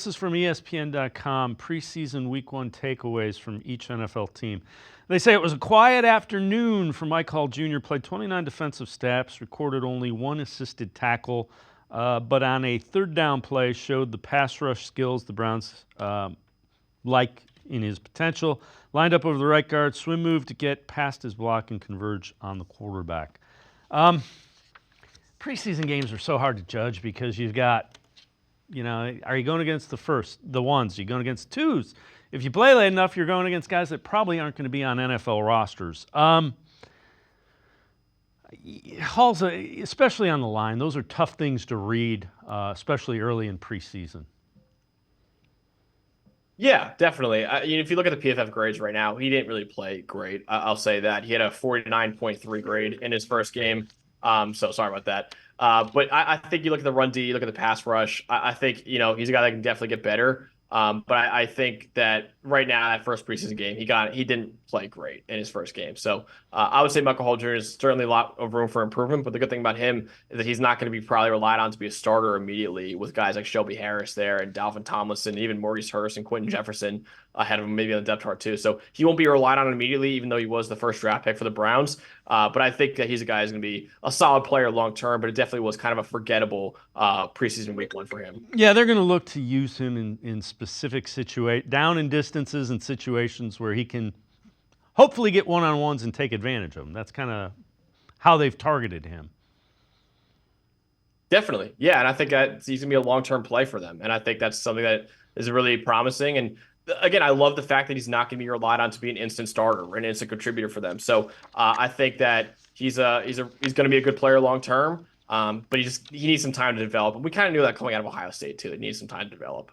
This is from ESPN.com, preseason week 1 takeaways from each NFL team. They say it was a quiet afternoon for Mike Hall Jr., played 29 defensive snaps, recorded only 1 assisted tackle, but on a third down play showed the pass rush skills the Browns like in his potential. Lined up over the right guard, swim move to get past his block and converge on the quarterback. Preseason games are so hard to judge because you've got, are you going against the ones? Are you going against twos? If you play late enough, you're going against guys that probably aren't going to be on NFL rosters. Hall's, especially on the line, those are tough things to read, especially early in preseason. Yeah, definitely. If you look at the PFF grades right now, he didn't really play great. I'll say that. He had a 49.3 grade in his first game. So sorry about that. But I think you look at the run D, you look at the pass rush. I think, he's a guy that can definitely get better. But I think that right now, that first preseason game, he didn't play great in his first game. So I would say Michael Hall Jr. is certainly a lot of room for improvement. But the good thing about him is that he's not going to be probably relied on to be a starter immediately with guys like Shelby Harris there and Dalvin Tomlinson, even Maurice Hurst and Quentin Jefferson ahead of him, maybe on the depth chart too. So he won't be relied on immediately, even though he was the first draft pick for the Browns. But I think that he's a guy who's going to be a solid player long term. But it definitely was kind of a forgettable preseason week 1 for him. Yeah, they're going to look to use him in specific down in distances and situations where he can hopefully get one-on-ones and take advantage of them. That's kind of how they've targeted him. Definitely. Yeah, and I think that he's going to be a long-term play for them. And I think that's something that is really promising. And again, I love the fact that he's not going to be relied on to be an instant starter or an instant contributor for them. So I think that he's going to be a good player long-term. But he needs some time to develop. And we kind of knew that coming out of Ohio State too. It needs some time to develop.